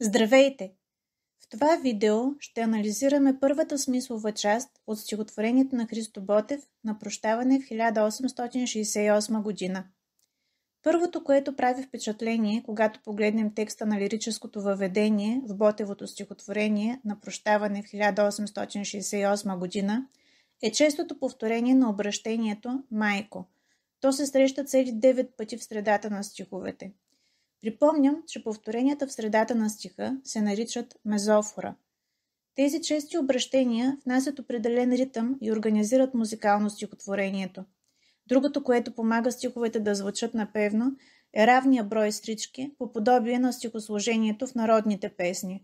Здравейте! В това видео ще анализираме първата смислова част от стихотворението на Христо Ботев на прощаване в 1868 година. Първото, което прави впечатление, когато погледнем текста на лирическото въведение в Ботевото стихотворение на прощаване в 1868 година, е честото повторение на обращението «Майко». То се среща цели 9 пъти в средата на стиховете. Припомням, че повторенията в средата на стиха се наричат мезофора. Тези чести обращения внасят определен ритъм и организират музикално стихотворението. Другото, което помага стиховете да звучат напевно, е равния брой стрички, по подобие на стихосложението в народните песни.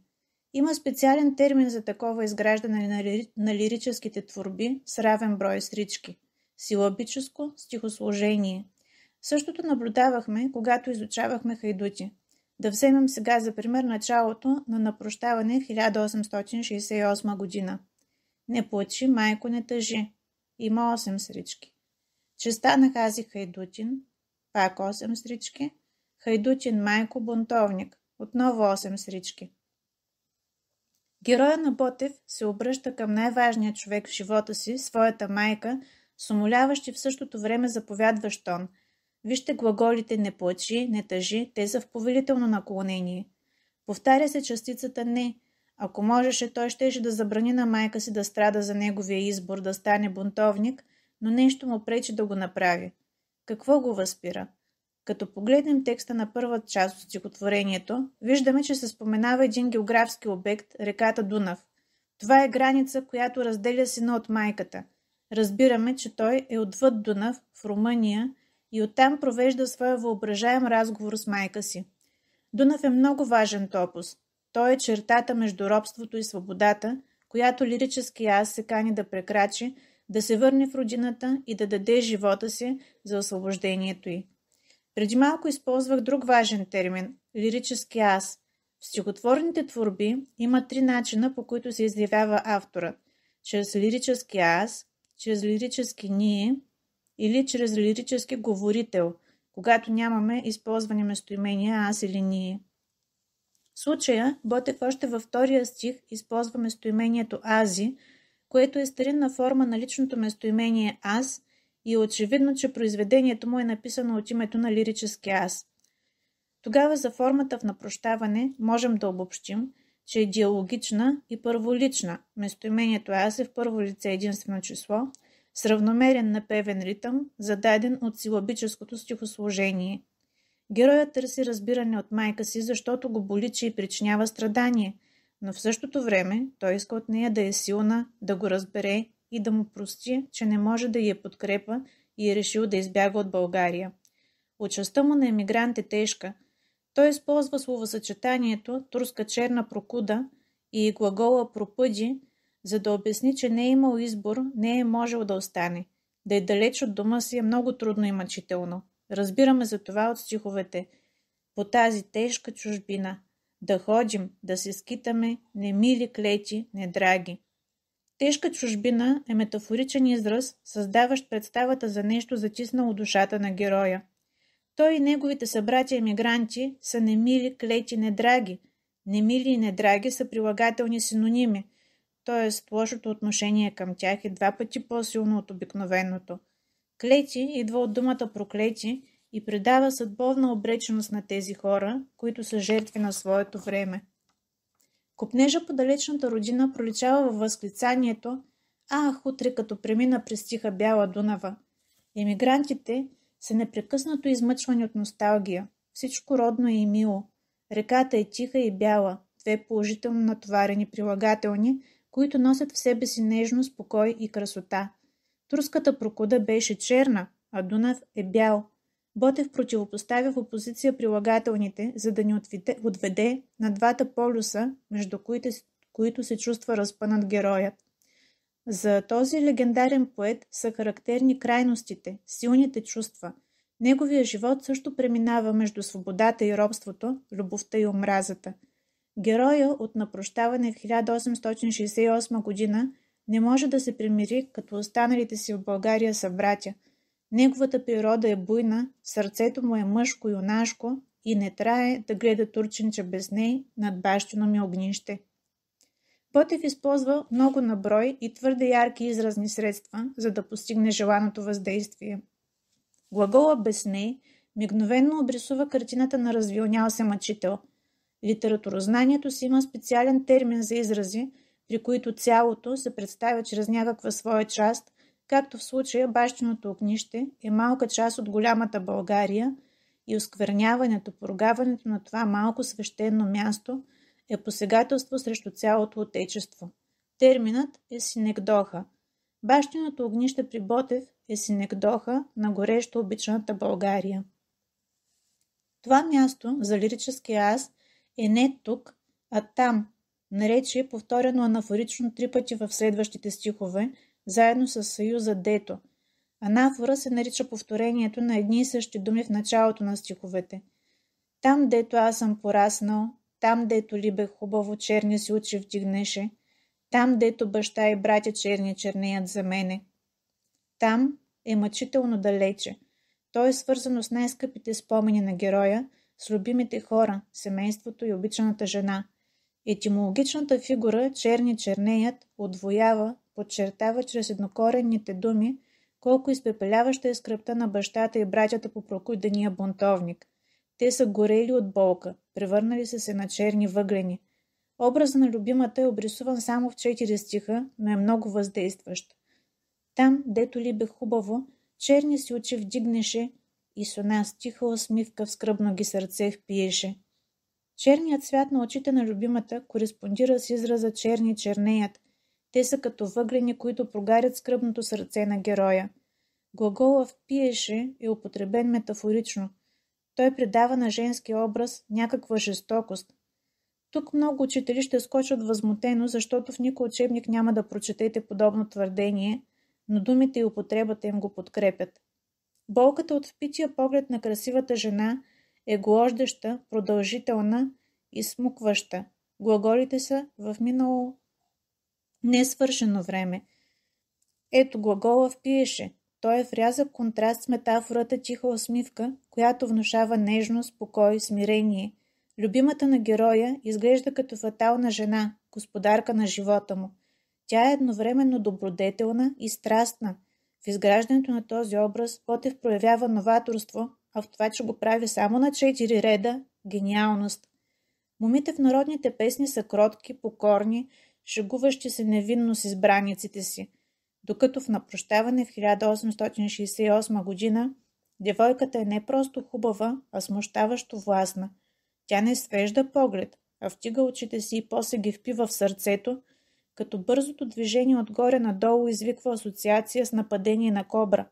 Има специален термин за такова изграждане на лирическите творби с равен брой стрички – силабическо стихосложение. Същото наблюдавахме, когато изучавахме хайдути. Да вземем сега за пример началото на прощаване в 1868 година. Не плачи, майко, не тъжи. Има 8 стрички. Че станах ази хайдутин, пак 8 стрички. Хайдутин, майко, бунтовник, отново 8 стрички. Героя на Ботев се обръща към най-важния човек в живота си, своята майка, с умоляващ и в същото време заповядващ тон. Вижте глаголите не плачи, не тъжи, те са в повелително наклонение. Повтаря се частицата не. Ако можеше, той щеше да забрани на майка си да страда за неговия избор да стане бунтовник, но нещо му пречи да го направи. Какво го възпира? Като погледнем текста на първата част от стихотворението, виждаме, че се споменава един географски обект – реката Дунав. Това е граница, която разделя сина от майката. Разбираме, че той е отвъд Дунав, в Румъния, и оттам провежда своя въображаем разговор с майка си. Дунав е много важен топос. Той е чертата между робството и свободата, която лирически аз се кани да прекрачи, да се върне в родината и да даде живота си за освобождението й. Преди малко използвах друг важен термин – лирически аз. В стихотворните творби има 3 начина, по които се изявява авторът – чрез лирически аз, чрез лирически ние или чрез лирически говорител, когато нямаме използвани местоимения аз или ние. В случая Ботев още във втория стих използва местоимението ази, което е старинна форма на личното местоимение аз и е очевидно, че произведението му е написано от името на лирически аз. Тогава за формата в напрощаване можем да обобщим, че е диалогична и първолична. Местоимението аз е в първо лице единствено число, с равномерен напевен ритъм, зададен от силабическото стихосложение. Героят търси разбиране от майка си, защото го боли, че й причинява страдание, но в същото време той иска от нея да е силна, да го разбере и да му прости, че не може да я подкрепа и е решил да избяга от България. Участта му на емигрант е тежка. Той използва словосъчетанието турска черна прокуда и глагола пропъди, за да обясни, че не е имал избор, не е можел да остане. Да е далеч от дома си е много трудно и мъчително. Разбираме за това от стиховете. По тази тежка чужбина. Да ходим, да се скитаме, не мили клети, не драги. Тежка чужбина е метафоричен израз, създаващ представата за нещо затиснало душата на героя. Той и неговите събратя емигранти са немили, клети, недраги. Немили и недраги са прилагателни синоними, т.е. лошото отношение към тях е 2 пъти по-силно от обикновеното. Клети идва от думата проклети и придава съдбовна обреченост на тези хора, които са жертви на своето време. Копнежа по далечната родина проличава във възклицанието «Ах, утре като премина през тиха бяла Дунава». Емигрантите са непрекъснато измъчвани от носталгия. Всичко родно е и мило. Реката е тиха и бяла, 2 положително натоварени прилагателни, които носят в себе си нежност, покой и красота. Турската прокуда беше черна, а Дунав е бял. Ботев противопоставя в опозиция прилагателните, за да ни отведе на 2 полюса, между които се чувства разпънат героят. За този легендарен поет са характерни крайностите, силните чувства. Неговия живот също преминава между свободата и робството, любовта и омразата. Героя от напрощаване в 1868 година не може да се примири, като останалите си в България събратя. Неговата природа е буйна, сърцето му е мъжко, юнашко, и не трае да гледа турченче без ней над бащино ми огнище. Ботев използва много наброй и твърде ярки изразни средства, за да постигне желаното въздействие. Глагола без ней мигновенно обрисува картината на развилнял се мъчител. Литературознанието си има специален термин за изрази, при които цялото се представя чрез някаква своя част, както в случая бащиното огнище е малка част от голямата България и оскверняването, поругаването на това малко свещено място е посегателство срещу цялото отечество. Терминът е синекдоха. Бащиното огнище при Ботев е синекдоха на горещо обичаната България. Това място за лирическия аз е не тук, а там, наречие повторено анафорично 3 пъти в следващите стихове, заедно с съюза дето. Анафора се нарича повторението на едни и същи думи в началото на стиховете. Там, дето аз съм пораснал, там, дето либе хубаво черни си очи вдигнеше, там, дето баща и братя черни чернеят за мене. Там е мъчително далече. То е свързано с най-скъпите спомени на героя, с любимите хора, семейството и обичаната жена. Етимологичната фигура черни чернеят отвоява, подчертава чрез еднокоренните думи, колко изпепеляваща е скръбта на бащата и братята по прокудения бунтовник. Те са горели от болка, превърнали са се на черни въглени. Образът на любимата е обрисуван само в 4 стиха, но е много въздействащ. Там, дето ли бе хубаво, черни си очи вдигнеше и с она стиха усмивка в скръбно ги сърце впиеше. Черният цвят на очите на любимата кореспондира с израза черни чернеят. Те са като въглени, които прогарят скръбното сърце на героя. Глагола впиеше е употребен метафорично. Той придава на женския образ някаква жестокост. Тук много учители ще скочат възмутено, защото в никой учебник няма да прочетете подобно твърдение, но думите и употребата им го подкрепят. Болката от впития поглед на красивата жена е глождеща, продължителна и смукваща. Глаголите са в минало несвършено време. Ето глагола впиеше. Той е в рязък контраст с метафората тиха усмивка, която внушава нежност, покой, смирение. Любимата на героя изглежда като фатална жена, господарка на живота му. Тя е едновременно добродетелна и страстна. В изграждането на този образ Ботев проявява новаторство, а в това, че го прави само на 4 реда – гениалност. Момите в народните песни са кротки, покорни, шегуващи се невинно с избраниците си, докато в Напрощаване в 1868 година девойката е не просто хубава, а смущаващо властна. Тя не свежда поглед, а втига очите си и после ги впива в сърцето, като бързото движение отгоре надолу извиква асоциация с нападение на кобра.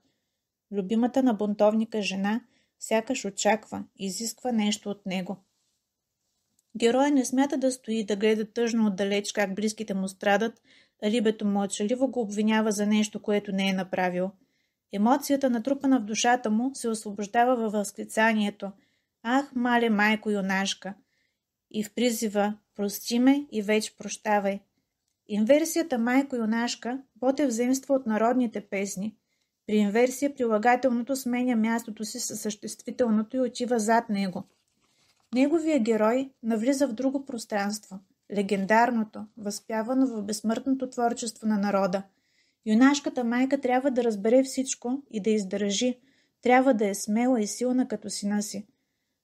Любимата на бунтовника жена сякаш очаква, изисква нещо от него. Героя не смята да стои да гледа тъжно отдалеч как близките му страдат, а либето мълчаливо го обвинява за нещо, което не е направил. Емоцията, натрупана в душата му, се освобождава във възклицанието «Ах, мале майко юнашка!» и в призива «Прости ме и вече прощавай». Инверсията майко юнашка Ботев взаимства от народните песни. При инверсия прилагателното сменя мястото си със съществителното и отива зад него. Неговия герой навлиза в друго пространство, легендарното, възпявано в безсмъртното творчество на народа. Юнашката майка трябва да разбере всичко и да издържи, трябва да е смела и силна като сина си.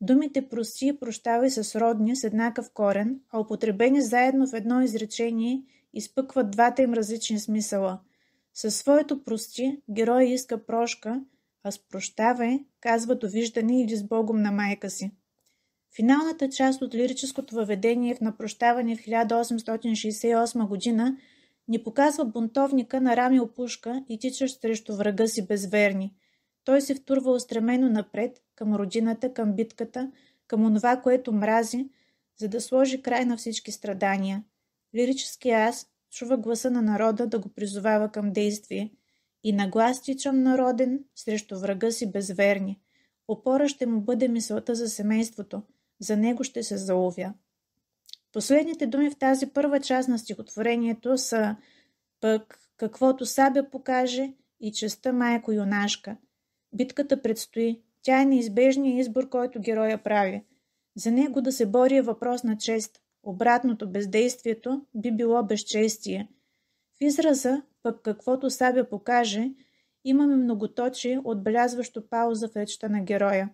Думите прости и прощавай са сродни с еднакъв корен, а употребени заедно в едно изречение изпъкват двата им различни смисъла. Със своето прости герой иска прошка, а с прощавай казва довиждане или с Богом на майка си. Финалната част от лирическото въведение в Напрощаване в 1868 година ни показва бунтовника нарамил пушка и тичащ срещу врага си безверни. Той се втурва устремено напред, към родината, към битката, към онова, което мрази, за да сложи край на всички страдания. Лирически аз чува гласа на народа да го призовава към действие. И на глас тичам народен срещу врага си безверни. Опора ще му бъде мисълта за семейството. За него ще се заловя. Последните думи в тази първа част на стихотворението са пък каквото сабя покаже и честта майко юнашка. Битката предстои. Тя е неизбежният избор, който героя прави. За него да се бори е въпрос на чест. Обратното, бездействието, би било безчестие. В израза «пък каквото сабя покаже» имаме многоточие, отбелязващо пауза в речта на героя.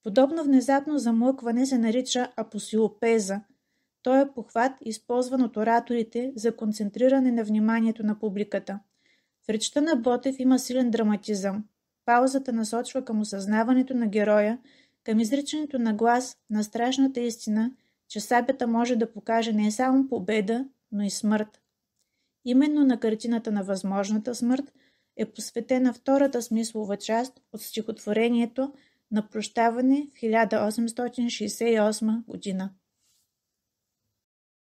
Подобно внезапно замлъкване се нарича апосилопеза. То е похват, използван от ораторите за концентриране на вниманието на публиката. В речта на Ботев има силен драматизъм. Паузата насочва към осъзнаването на героя, към изричането на глас на страшната истина, че сабята може да покаже не само победа, но и смърт. Именно на картината на възможната смърт е посветена втората смислова част от стихотворението «На прощаване в 1868 година».